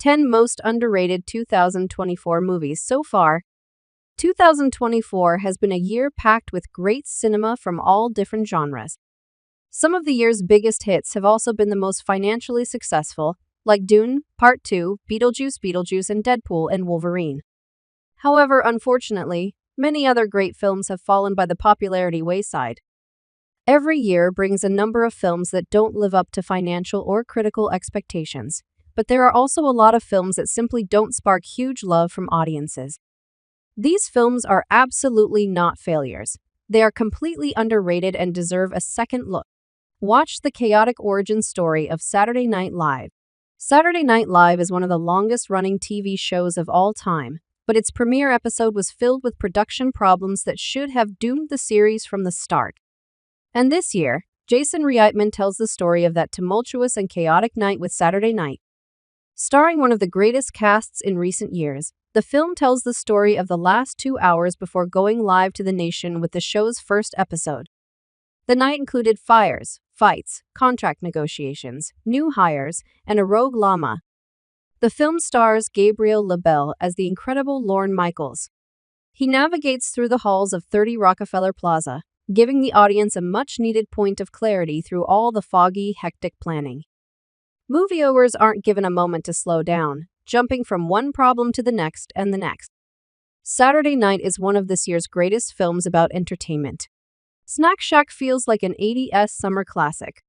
10 Most Underrated 2024 Movies. So far, 2024 has been a year packed with great cinema from all different genres. Some of the year's biggest hits have also been the most financially successful, like Dune, Part 2, Beetlejuice, and Deadpool and Wolverine. However, unfortunately, many other great films have fallen by the popularity wayside. Every year brings a number of films that don't live up to financial or critical expectations, but there are also a lot of films that simply don't spark huge love from audiences. These films are absolutely not failures. They are completely underrated and deserve a second look. Watch the chaotic origin story of Saturday Night Live. Saturday Night Live is one of the longest-running TV shows of all time, but its premiere episode was filled with production problems that should have doomed the series from the start. And this year, Jason Reitman tells the story of that tumultuous and chaotic night with Saturday Night. Starring one of the greatest casts in recent years, the film tells the story of the last 2 hours before going live to the nation with the show's first episode. The night included fires, fights, contract negotiations, new hires, and a rogue llama. The film stars Gabriel LaBelle as the incredible Lorne Michaels. He navigates through the halls of 30 Rockefeller Plaza, giving the audience a much-needed point of clarity through all the foggy, hectic planning. Moviegoers aren't given a moment to slow down, jumping from one problem to the next and the next. Saturday Night is one of this year's greatest films about entertainment. Snack Shack feels like an 80s summer classic.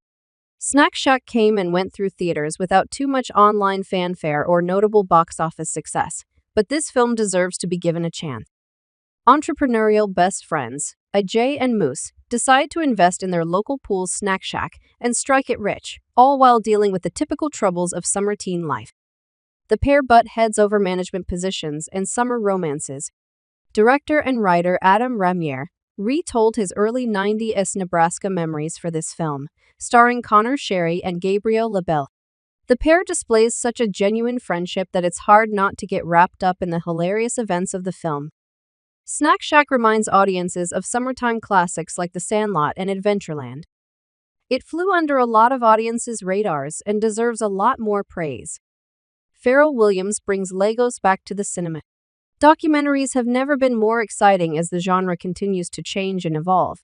Snack Shack came and went through theaters without too much online fanfare or notable box office success, but this film deserves to be given a chance. Entrepreneurial best friends, Ajay and Moose, decide to invest in their local pool's snack shack and strike it rich, all while dealing with the typical troubles of summer teen life. The pair butt heads over management positions and summer romances. Director and writer Adam Ramier retold his early 90s Nebraska memories for this film, starring Connor Sherry and Gabriel LaBelle. The pair displays such a genuine friendship that it's hard not to get wrapped up in the hilarious events of the film. Snack Shack reminds audiences of summertime classics like the Sandlot and Adventureland. It flew under a lot of audiences' radars and deserves a lot more praise. Pharrell Williams brings Legos back to the cinema. Documentaries have never been more exciting as the genre continues to change and evolve.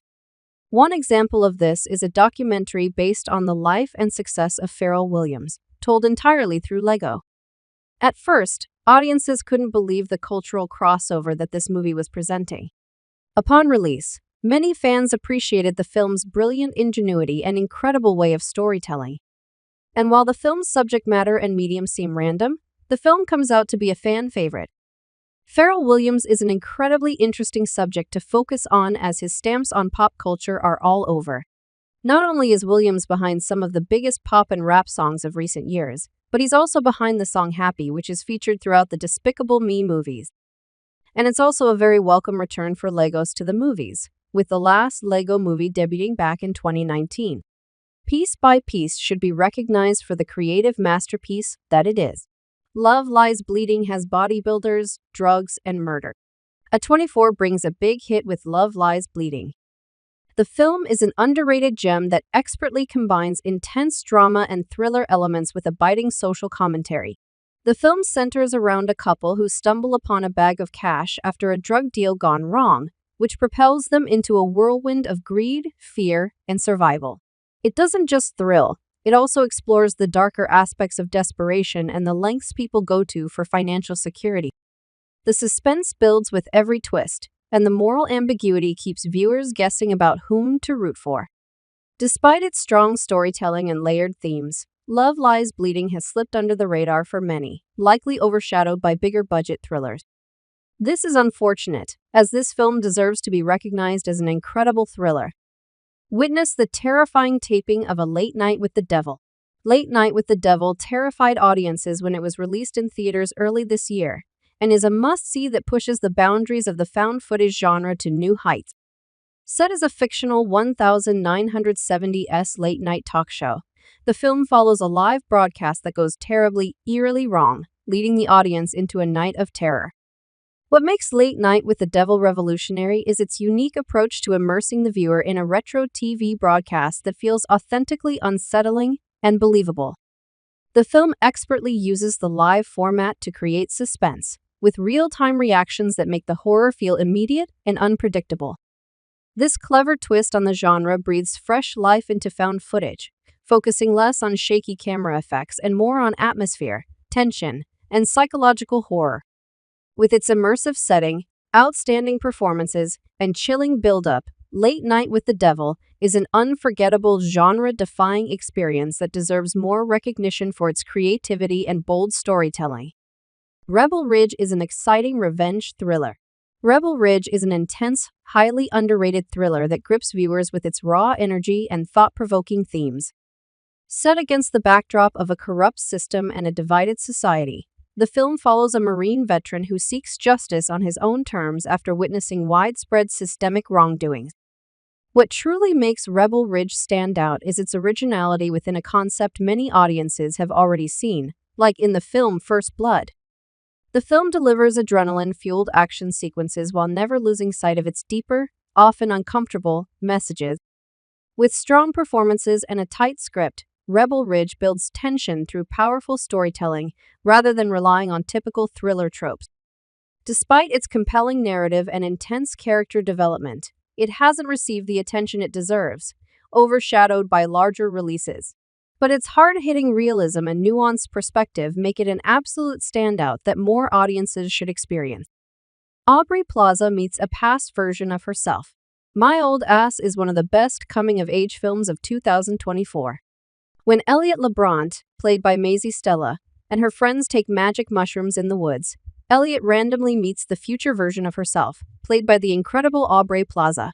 One example of this is a documentary based on the life and success of Pharrell Williams, told entirely through Lego. At first, audiences couldn't believe the cultural crossover that this movie was presenting. Upon release, many fans appreciated the film's brilliant ingenuity and incredible way of storytelling. And while the film's subject matter and medium seem random, the film comes out to be a fan favorite. Pharrell Williams is an incredibly interesting subject to focus on as his stamps on pop culture are all over. Not only is Williams behind some of the biggest pop and rap songs of recent years, but he's also behind the song Happy, which is featured throughout the Despicable Me movies. And it's also a very welcome return for Legos to the movies, with the last Lego movie debuting back in 2019. Piece by Piece should be recognized for the creative masterpiece that it is. Love Lies Bleeding has bodybuilders, drugs, and murder. A24 brings a big hit with Love Lies Bleeding. The film is an underrated gem that expertly combines intense drama and thriller elements with a biting social commentary. The film centers around a couple who stumble upon a bag of cash after a drug deal gone wrong, which propels them into a whirlwind of greed, fear, and survival. It doesn't just thrill, it also explores the darker aspects of desperation and the lengths people go to for financial security. The suspense builds with every twist, and the moral ambiguity keeps viewers guessing about whom to root for. Despite its strong storytelling and layered themes, Love Lies Bleeding has slipped under the radar for many, likely overshadowed by bigger budget thrillers. This is unfortunate, as this film deserves to be recognized as an incredible thriller. Witness the terrifying taping of A Late Night with the Devil. Late Night with the Devil terrified audiences when it was released in theaters early this year, and is a must-see that pushes the boundaries of the found footage genre to new heights. Set as a fictional 1970s late-night talk show, the film follows a live broadcast that goes terribly, eerily wrong, leading the audience into a night of terror. What makes Late Night with the Devil revolutionary is its unique approach to immersing the viewer in a retro TV broadcast that feels authentically unsettling and believable. The film expertly uses the live format to create suspense, with real-time reactions that make the horror feel immediate and unpredictable. This clever twist on the genre breathes fresh life into found footage, focusing less on shaky camera effects and more on atmosphere, tension, and psychological horror. With its immersive setting, outstanding performances, and chilling buildup, Late Night with the Devil is an unforgettable genre-defying experience that deserves more recognition for its creativity and bold storytelling. Rebel Ridge is an exciting revenge thriller. Rebel Ridge is an intense, highly underrated thriller that grips viewers with its raw energy and thought-provoking themes. Set against the backdrop of a corrupt system and a divided society, the film follows a Marine veteran who seeks justice on his own terms after witnessing widespread systemic wrongdoing. What truly makes Rebel Ridge stand out is its originality within a concept many audiences have already seen, like in the film First Blood. The film delivers adrenaline-fueled action sequences while never losing sight of its deeper, often uncomfortable, messages. With strong performances and a tight script, Rebel Ridge builds tension through powerful storytelling rather than relying on typical thriller tropes. Despite its compelling narrative and intense character development, it hasn't received the attention it deserves, overshadowed by larger releases. But its hard-hitting realism and nuanced perspective make it an absolute standout that more audiences should experience. Aubrey Plaza meets a past version of herself. My Old Ass is one of the best coming-of-age films of 2024. When Elliot LeBrant, played by Maisie Stella, and her friends take magic mushrooms in the woods, Elliot randomly meets the future version of herself, played by the incredible Aubrey Plaza.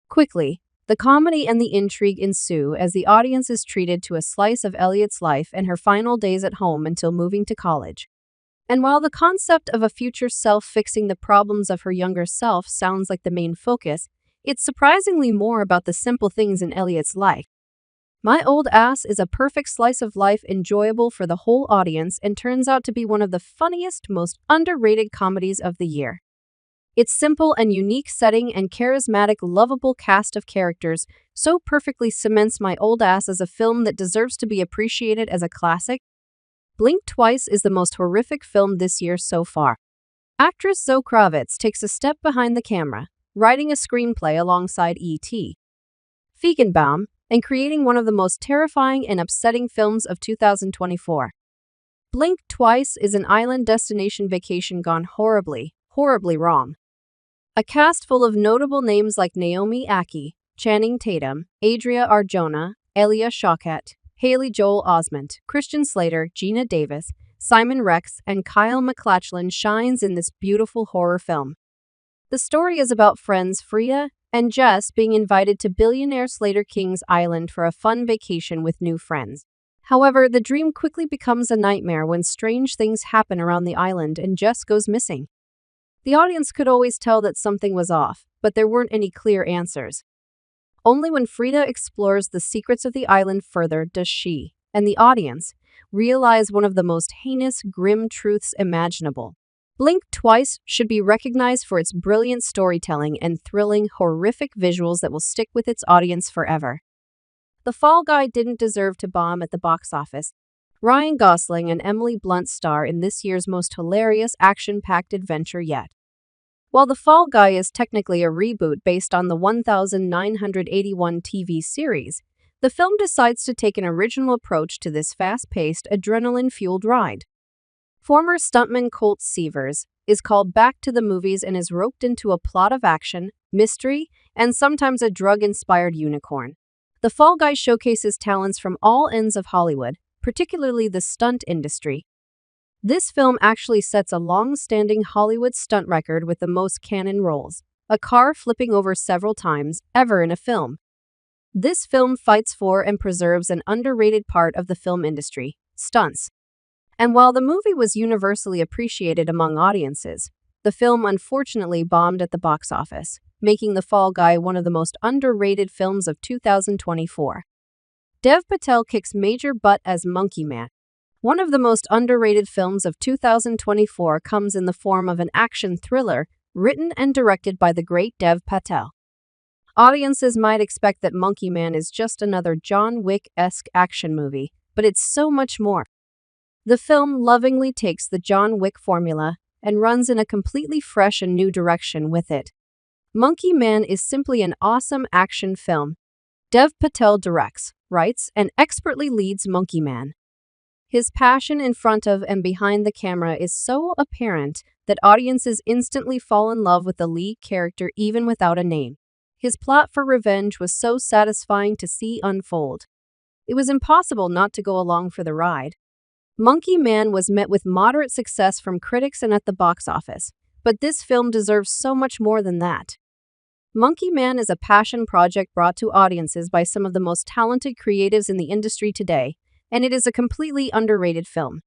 Quickly, the comedy and the intrigue ensue as the audience is treated to a slice of Elliot's life and her final days at home until moving to college. And while the concept of a future self fixing the problems of her younger self sounds like the main focus, it's surprisingly more about the simple things in Elliot's life. My Old Ass is a perfect slice of life, enjoyable for the whole audience, and turns out to be one of the funniest, most underrated comedies of the year. Its simple and unique setting and charismatic, lovable cast of characters so perfectly cements My Old Ass as a film that deserves to be appreciated as a classic. Blink Twice is the most horrific film this year so far. Actress Zoe Kravitz takes a step behind the camera, writing a screenplay alongside E.T. Feigenbaum, and creating one of the most terrifying and upsetting films of 2024. Blink Twice is an island destination vacation gone horribly, horribly wrong. A cast full of notable names like Naomi Ackie, Channing Tatum, Adria Arjona, Elia Shawkat, Haley Joel Osment, Christian Slater, Gina Davis, Simon Rex, and Kyle MacLachlan shines in this beautiful horror film. The story is about friends Frida and Jess being invited to billionaire Slater King's Island for a fun vacation with new friends. However, the dream quickly becomes a nightmare when strange things happen around the island and Jess goes missing. The audience could always tell that something was off, but there weren't any clear answers. Only when Frida explores the secrets of the island further does she, and the audience, realize one of the most heinous, grim truths imaginable. Blink Twice should be recognized for its brilliant storytelling and thrilling, horrific visuals that will stick with its audience forever. The Fall Guy didn't deserve to bomb at the box office. Ryan Gosling and Emily Blunt star in this year's most hilarious action-packed adventure yet. While The Fall Guy is technically a reboot based on the 1981 TV series, the film decides to take an original approach to this fast-paced, adrenaline-fueled ride. Former stuntman Colt Seavers is called back to the movies and is roped into a plot of action, mystery, and sometimes a drug-inspired unicorn. The Fall Guy showcases talents from all ends of Hollywood, particularly the stunt industry. This film actually sets a long-standing Hollywood stunt record with the most canon roles, a car flipping over several times, ever in a film. This film fights for and preserves an underrated part of the film industry, stunts. And while the movie was universally appreciated among audiences, the film unfortunately bombed at the box office, making The Fall Guy one of the most underrated films of 2024. Dev Patel kicks major butt as Monkey Man. One of the most underrated films of 2024 comes in the form of an action thriller written and directed by the great Dev Patel. Audiences might expect that Monkey Man is just another John Wick-esque action movie, but it's so much more. The film lovingly takes the John Wick formula and runs in a completely fresh and new direction with it. Monkey Man is simply an awesome action film. Dev Patel directs, writes, and expertly leads Monkey Man. His passion in front of and behind the camera is so apparent that audiences instantly fall in love with the lead character even without a name. His plot for revenge was so satisfying to see unfold. It was impossible not to go along for the ride. Monkey Man was met with moderate success from critics and at the box office, but this film deserves so much more than that. Monkey Man is a passion project brought to audiences by some of the most talented creatives in the industry today, and it is a completely underrated film.